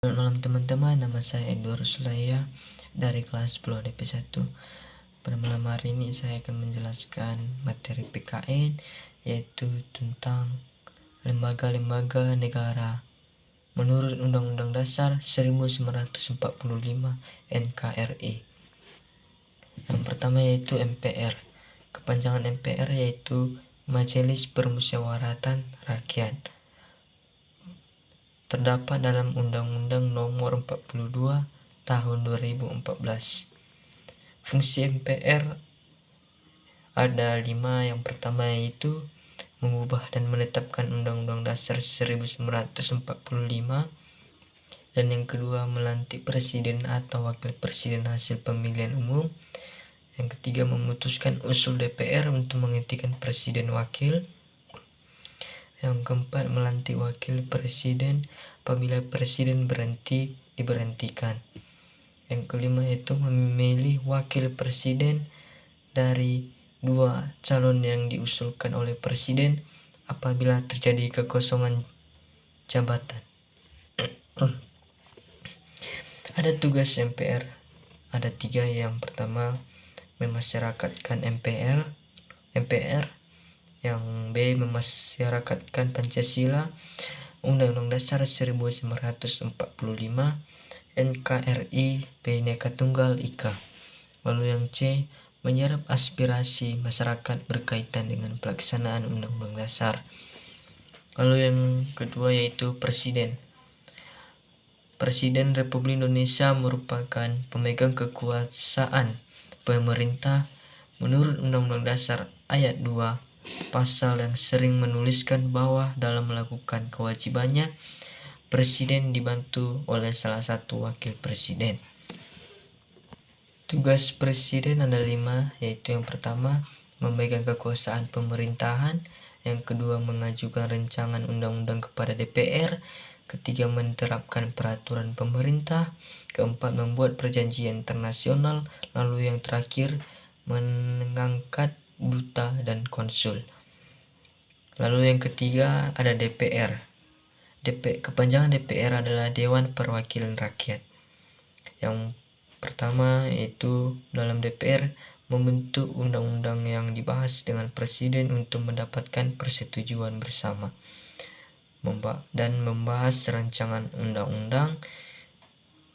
Selamat malam teman-teman, nama saya Edo Ruslaya dari kelas 10 DP 1. Pada malam hari ini saya akan menjelaskan materi PKN, yaitu tentang lembaga-lembaga negara menurut Undang-Undang Dasar 1945 NKRI. Yang pertama yaitu MPR. Kepanjangan MPR yaitu Majelis Permusyawaratan Rakyat. Terdapat dalam Undang-Undang Nomor 42 Tahun 2014. Fungsi MPR ada 5. Yang pertama yaitu mengubah dan menetapkan Undang-Undang Dasar 1945. Dan yang kedua, melantik presiden atau wakil presiden hasil pemilihan umum. Yang ketiga, memutuskan usul DPR untuk menghentikan presiden wakil. Yang keempat, melantik wakil presiden apabila presiden diberhentikan. Yang kelima yaitu memilih wakil presiden dari 2 calon yang diusulkan oleh presiden apabila terjadi kekosongan jabatan. Ada tugas MPR, ada 3. Yang pertama, memasyarakatkan MPR. Yang B, memasyarakatkan Pancasila, Undang-Undang Dasar 1945, NKRI, Bhinneka Tunggal Ika. Lalu yang C, menyerap aspirasi masyarakat berkaitan dengan pelaksanaan Undang-Undang Dasar. Lalu yang kedua yaitu Presiden. Presiden Republik Indonesia merupakan pemegang kekuasaan pemerintah menurut Undang-Undang Dasar ayat 2 pasal yang sering menuliskan bahwa dalam melakukan kewajibannya, presiden dibantu oleh salah satu wakil presiden. Tugas presiden ada 5, yaitu yang pertama, memegang kekuasaan pemerintahan. Yang kedua, mengajukan rancangan undang-undang kepada DPR. Ketiga, menerapkan peraturan pemerintah. Keempat, membuat perjanjian internasional. Lalu yang terakhir, mengangkat duta dan konsul. Lalu yang ketiga ada DPR. Kepanjangan DPR adalah Dewan Perwakilan Rakyat. Yang pertama yaitu dalam DPR membentuk undang-undang yang dibahas dengan presiden untuk mendapatkan persetujuan bersama, dan membahas rancangan undang-undang.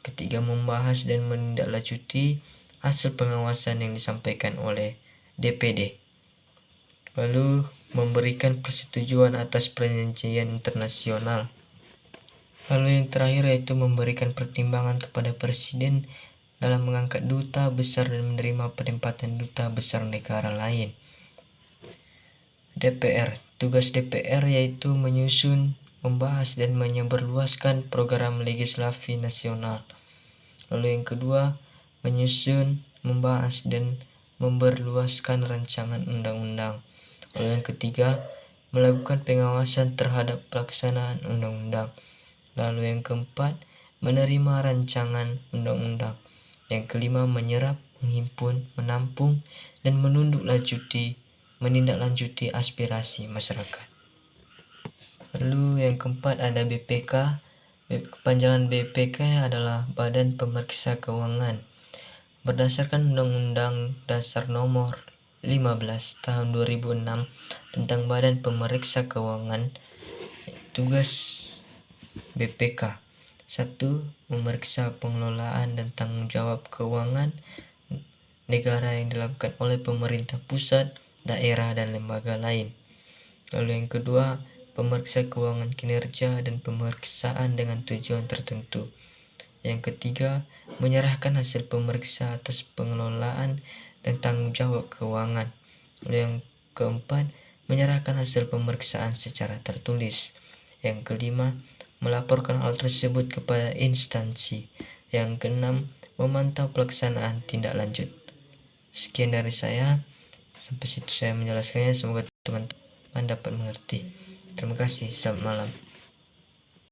Ketiga, membahas dan menindaklanjuti hasil pengawasan yang disampaikan oleh DPD. Lalu memberikan persetujuan atas perjanjian internasional. Lalu yang terakhir yaitu memberikan pertimbangan kepada presiden dalam mengangkat duta besar dan menerima penempatan duta besar negara lain. DPR. Tugas DPR yaitu menyusun, membahas dan menyebarluaskan program legislasi nasional. Lalu yang kedua, menyusun, membahas dan memberluaskan rancangan undang-undang. Lalu yang ketiga, melakukan pengawasan terhadap pelaksanaan undang-undang. Lalu yang keempat, menerima rancangan undang-undang. Yang kelima, menyerap, menghimpun, menampung, dan menindaklanjuti aspirasi masyarakat. Lalu yang keempat ada BPK. Kepanjangan BPK adalah Badan Pemeriksa Keuangan. Berdasarkan Undang-Undang Dasar Nomor 15 Tahun 2006 tentang Badan Pemeriksa Keuangan, tugas BPK 1. Memeriksa pengelolaan dan tanggung jawab keuangan negara yang dilakukan oleh pemerintah pusat, daerah, dan lembaga lain. Lalu yang kedua, pemeriksa keuangan kinerja dan pemeriksaan dengan tujuan tertentu. Yang ketiga, menyerahkan hasil pemeriksa atas pengelolaan dan tanggung jawab keuangan. Lalu yang keempat, menyerahkan hasil pemeriksaan secara tertulis. Yang kelima, melaporkan hal tersebut kepada instansi. Yang keenam, memantau pelaksanaan tindak lanjut. Sekian dari saya. Sampai situ saya menjelaskannya. Semoga teman-teman dapat mengerti. Terima kasih. Selamat malam.